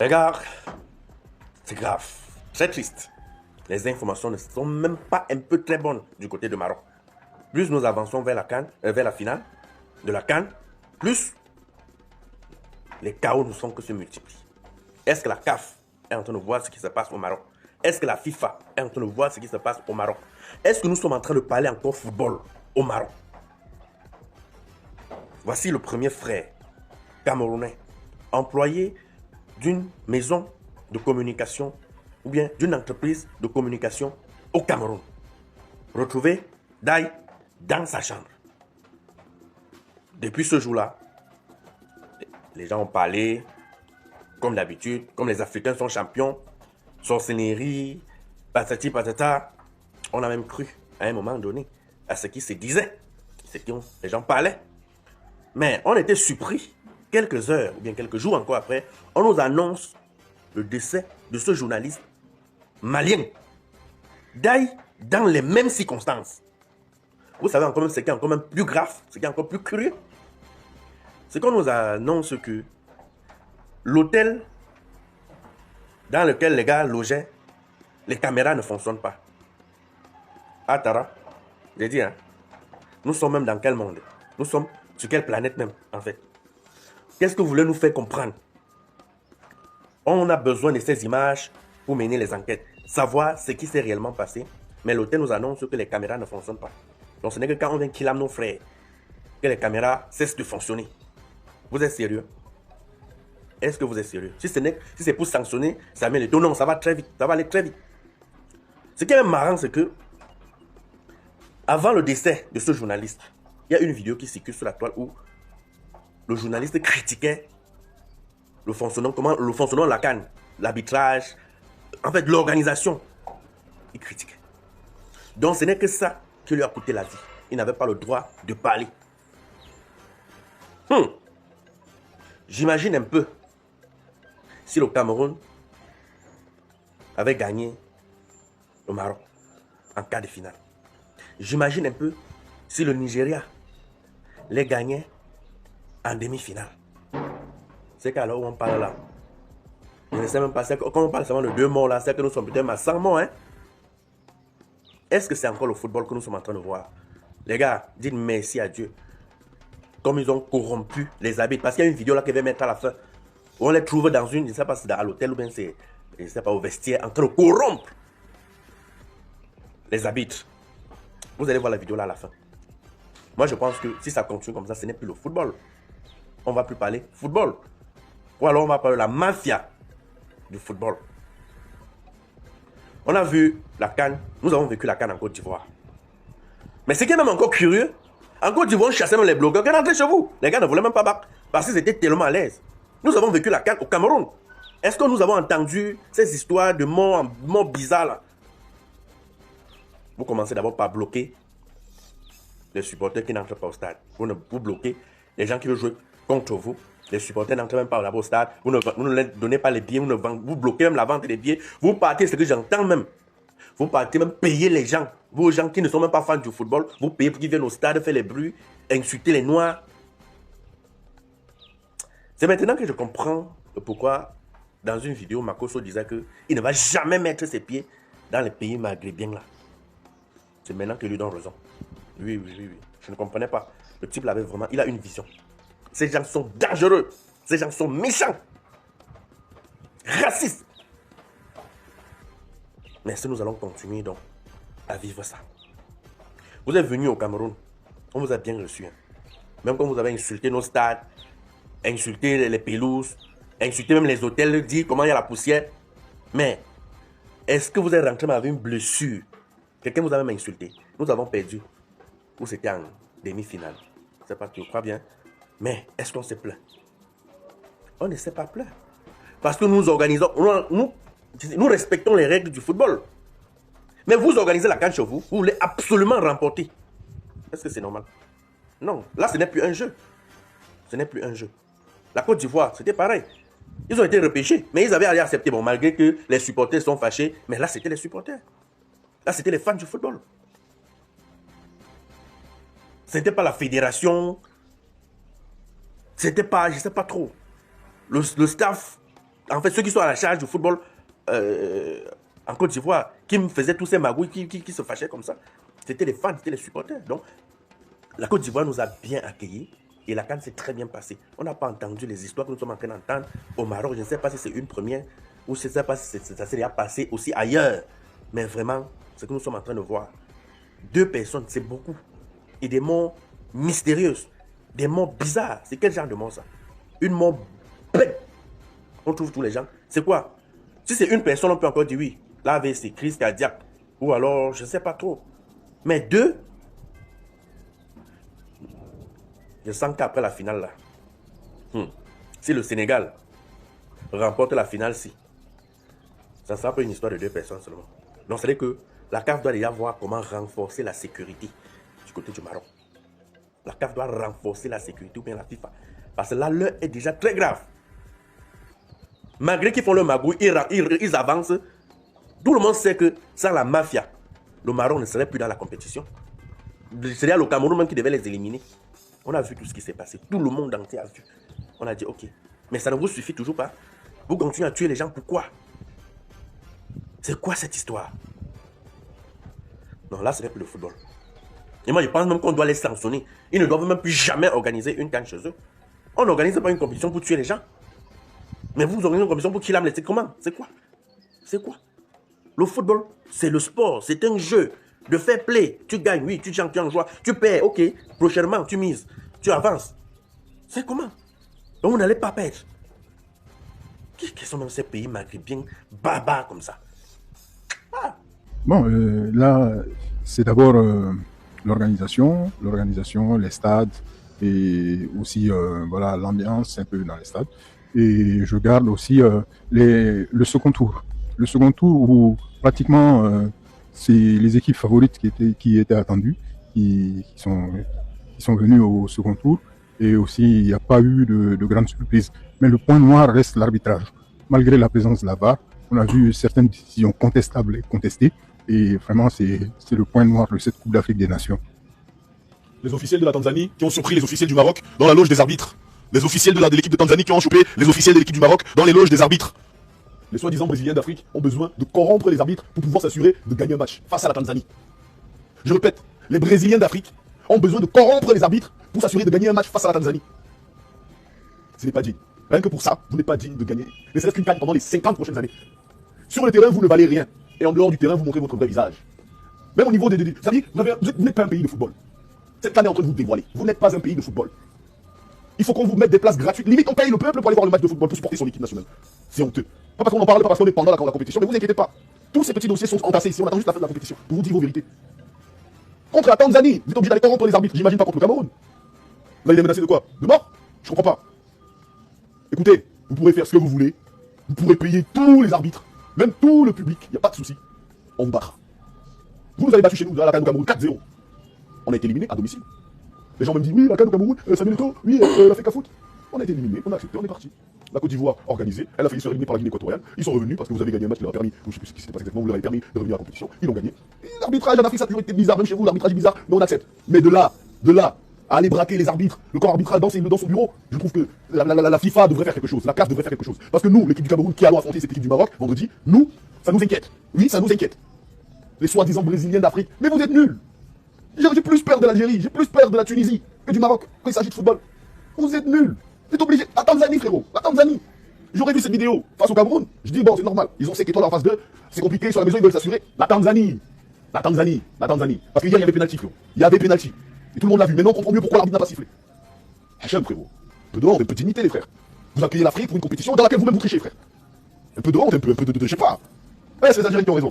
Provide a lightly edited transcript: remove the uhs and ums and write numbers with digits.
Regarde, c'est grave, très triste. Les informations ne sont même pas un peu très bonnes du côté de Maroc. Plus nous avançons vers la CAN, vers la finale de la CAN, plus les chaos ne sont que se multiplient. Est-ce que la CAF est en train de voir ce qui se passe au Maroc? Est-ce que la FIFA est en train de voir ce qui se passe au Maroc? Est-ce que nous sommes en train de parler encore football au Maroc? Voici le premier frère camerounais, employé d'une maison de communication ou bien d'une entreprise de communication au Cameroun. Retrouvé Daï dans sa chambre. Depuis ce jour-là, les gens ont parlé, comme d'habitude, comme les Africains sont champions, sorcellerie, patati patata. On a même cru, à un moment donné, à ce qui se disait, ce dont les gens parlaient. Mais on était surpris, quelques heures ou bien quelques jours encore après, on nous annonce le décès de ce journaliste malien. Daï dans les mêmes circonstances. Vous savez encore même ce qui est encore même plus grave, ce qui est encore plus curieux, c'est qu'on nous annonce que l'hôtel dans lequel les gars logeaient, les caméras ne fonctionnent pas. Ah Tara, j'ai dit, hein, nous sommes même dans quel monde? Nous sommes sur quelle planète même, en fait? Qu'est-ce que vous voulez nous faire comprendre? On a besoin de ces images pour mener les enquêtes, savoir ce qui s'est réellement passé, mais l'hôtel nous annonce que les caméras ne fonctionnent pas. Donc ce n'est que quand on vient killer nos frères que les caméras cessent de fonctionner. Vous êtes sérieux? Est-ce que vous êtes sérieux? Si c'est pour sanctionner, ça met les dos. Non, ça va très vite. Ça va aller très vite. Ce qui est même marrant, c'est que avant le décès de ce journaliste, il y a une vidéo qui circule sur la toile où le journaliste critiquait le fonctionnement de la CAN, l'arbitrage, en fait l'organisation. Il critiquait. Donc ce n'est que ça qui lui a coûté la vie. Il n'avait pas le droit de parler. J'imagine un peu si le Cameroun avait gagné le Maroc en quart de finale. J'imagine un peu si le Nigeria les gagnait en demi-finale. C'est qu'alors où on parle là, je ne sais même pas, quand on parle seulement de 2 morts là, c'est que nous sommes peut-être à 100 morts. Hein? Est-ce que c'est encore le football que nous sommes en train de voir? Les gars, dites merci à Dieu. Comme ils ont corrompu les arbitres. Parce qu'il y a une vidéo là qu'ils va mettre à la fin. Où on les trouve dans une, je ne sais pas si c'est à l'hôtel ou bien c'est, je ne sais pas, au vestiaire, en train de corrompre les arbitres. Vous allez voir la vidéo là à la fin. Moi je pense que si ça continue comme ça, ce n'est plus le football. On ne va plus parler football. Ou alors on va parler de la mafia du football. On a vu la CAN, nous avons vécu la CAN en Côte d'Ivoire. Mais ce qui est même encore curieux, en Côte d'Ivoire, on chassait même les blogueurs qui rentraient chez vous. Les gars ne voulaient même pas battre parce qu'ils étaient tellement à l'aise. Nous avons vécu la CAN au Cameroun. Est-ce que nous avons entendu ces histoires de morts bizarres là? Vous commencez d'abord par bloquer les supporters qui n'entrent pas au stade. Vous bloquez les gens qui veulent jouer contre vous. Les supporters n'entrent même pas au stade. Vous ne leur donnez pas les billets. Vous bloquez même la vente des billets. Vous partez, ce que j'entends même. Vous partez même payer les gens. Vos gens qui ne sont même pas fans du football. Vous payez pour qu'ils viennent au stade, faire les bruits, insulter les noirs. C'est maintenant que je comprends pourquoi, dans une vidéo, Makosso disait qu'il ne va jamais mettre ses pieds dans les pays maghrébiens là. C'est maintenant qu'il lui donne raison. Oui. Je ne comprenais pas. Le type avait vraiment, il a une vision. Ces gens sont dangereux. Ces gens sont méchants. Racistes. Mais si nous allons continuer donc à vivre ça. Vous êtes venus au Cameroun. On vous a bien reçu. Hein. Même quand vous avez insulté nos stades, insulté les pelouses, insulté même les hôtels, dit comment il y a la poussière. Mais est-ce que vous êtes rentré avec une blessure? Quelqu'un vous a même insulté. Nous avons perdu. Ou c'était en demi-finale. C'est pas que je crois bien. Mais est-ce qu'on s'est plaint? On ne s'est pas plaint. Parce que nous organisons, nous respectons les règles du football. Mais vous organisez la CAN chez vous, vous voulez absolument remporter. Est-ce que c'est normal? Non, là ce n'est plus un jeu. Ce n'est plus un jeu. La Côte d'Ivoire, c'était pareil. Ils ont été repêchés, mais ils avaient accepté, bon, malgré que les supporters sont fâchés, mais là c'était les supporters. Là c'était les fans du football. Ce n'était pas la fédération. C'était pas, je ne sais pas trop. Le staff en fait, ceux qui sont à la charge du football en Côte d'Ivoire, qui me faisaient tous ces magouilles, qui se fâchaient comme ça, c'était les fans, c'était les supporters. Donc, la Côte d'Ivoire nous a bien accueillis et la CAN s'est très bien passée. On n'a pas entendu les histoires que nous sommes en train d'entendre au Maroc. Je ne sais pas si c'est une première ou je ne sais pas si ça s'est déjà passé aussi ailleurs. Mais vraiment, ce que nous sommes en train de voir, 2 personnes, c'est beaucoup. Et des morts mystérieuses, des morts bizarres. C'est quel genre de mort ça? Une mort bête. On trouve tous les gens. C'est quoi? Si c'est une personne, on peut encore dire oui. Là, avec ses crises cardiaques. Ou alors, je ne sais pas trop. Mais 2, je sens qu'après la finale, là, si le Sénégal remporte la finale, ça ne sera pas une histoire de 2 personnes seulement. Donc, c'est-à-dire que la CAF doit déjà voir comment renforcer la sécurité du côté du Maroc. La CAF doit renforcer la sécurité ou bien la FIFA. Parce que là, l'heure est déjà très grave. Malgré qu'ils font le magouille, ils avancent. Tout le monde sait que sans la mafia, le Maroc ne serait plus dans la compétition. C'est-à-dire le Cameroun même qui devait les éliminer. On a vu tout ce qui s'est passé. Tout le monde entier a vu. On a dit ok. Mais ça ne vous suffit toujours pas. Vous continuez à tuer les gens. Pourquoi? C'est quoi cette histoire? Non, là, ce n'est plus le football. Et moi, je pense même qu'on doit les sanctionner. Ils ne doivent même plus jamais organiser une CAN chez eux. On n'organise pas une compétition pour tuer les gens. Mais vous organisez une compétition pour qu'il ait laissé comment? C'est quoi? C'est quoi? Le football, c'est le sport. C'est un jeu de fair play. Tu gagnes, oui, tu chantes, tu en joie. Tu perds, ok. Prochainement, tu mises. Tu avances. C'est comment? Donc, vous n'allez pas perdre. Quels sont même ces pays maghrébins barbares comme ça? Bon, là, c'est d'abord l'organisation, les stades et aussi voilà l'ambiance un peu dans les stades. Et je garde aussi le second tour. Le second tour où pratiquement c'est les équipes favorites qui étaient attendues, qui sont venues au second tour. Et aussi, il n'y a pas eu de grande surprise. Mais le point noir reste l'arbitrage. Malgré la présence de la VAR, on a vu certaines décisions contestables et contestées. Et vraiment, c'est le point noir de cette Coupe d'Afrique des Nations. Les officiels de la Tanzanie qui ont surpris les officiels du Maroc dans la loge des arbitres. Les officiels de l'équipe de Tanzanie qui ont chopé les officiels de l'équipe du Maroc dans les loges des arbitres. Les soi-disant brésiliens d'Afrique ont besoin de corrompre les arbitres pour pouvoir s'assurer de gagner un match face à la Tanzanie. Je répète, les brésiliens d'Afrique ont besoin de corrompre les arbitres pour s'assurer de gagner un match face à la Tanzanie. Ce n'est pas digne. Rien que pour ça, vous n'êtes pas digne de gagner ne serait-ce qu'une CAN pendant les 50 prochaines années. Sur le terrain, vous ne valez rien. Et en dehors du terrain, vous montrez votre vrai visage. Même au niveau des... Ça veut dire, vous n'êtes pas un pays de football. Cette CAN est en train de vous dévoiler. Vous n'êtes pas un pays de football. Il faut qu'on vous mette des places gratuites. Limite, on paye le peuple pour aller voir le match de football, pour supporter son équipe nationale. C'est honteux. Pas parce qu'on en parle, pas parce qu'on est pendant la compétition, mais vous inquiétez pas. Tous ces petits dossiers sont entassés ici. On attend juste la fin de la compétition pour vous dire vos vérités. Contre la Tanzanie, vous êtes obligé d'aller corrompre les arbitres. J'imagine pas contre le Cameroun. Là, il est menacé de quoi? De mort? Je comprends pas. Écoutez, vous pourrez faire ce que vous voulez. Vous pourrez payer tous les arbitres, même tout le public. Il n'y a pas de souci. On vous battra. Vous nous avez battu chez nous, dans la CAN au Cameroun, 4-0. On a été éliminé à domicile. Les gens me disent, oui, la CAN au Cameroun, Samuel Eto'o, oui, la FECA Foot. On a été éliminé, on a accepté, on est parti. La Côte d'Ivoire, organisée, elle a failli se faire éliminer par la Guinée équatoriale. Ils sont revenus parce que vous avez gagné un match qui leur a permis, ou je sais plus ce qui s'était passé exactement, vous leur avez permis de revenir à la compétition. Ils l'ont gagné. L'arbitrage en Afrique, ça a toujours été bizarre, même chez vous, l'arbitrage est bizarre, mais on accepte. Mais de là, à aller braquer les arbitres, le corps arbitral dans son bureau, je trouve que la FIFA devrait faire quelque chose, la CAF devrait faire quelque chose. Parce que nous, l'équipe du Cameroun qui allons affronter cette équipe du Maroc vendredi, nous, ça nous inquiète. Oui, ça nous inquiète. Les soi-disant brésiliens d'Afrique. Mais vous êtes nuls. J'ai plus peur de l'Algérie, j'ai plus peur de la Tunisie que du Maroc quand il s'agit de football. Vous êtes nuls. Vous êtes obligés. La Tanzanie, frérot, la Tanzanie. J'aurais vu cette vidéo face au Cameroun. Je dis, bon, c'est normal. Ils ont 5 étoiles en face d'eux. C'est compliqué, sur la maison, ils veulent s'assurer. La Tanzanie. Parce que hier, il y avait pénalty, frérot. Il y avait pénalty. Et tout le monde l'a vu. Maintenant, on comprend mieux pourquoi l'arbitre n'a pas sifflé. Hachem, frérot. Un peu de honte, un peu de dignité, les frères. Vous accueillez l'Afrique pour une compétition dans laquelle vous-même vous trichez, frère. Un peu de honte, un peu de je sais pas. Ouais, c'est les Algériens qui ont raison.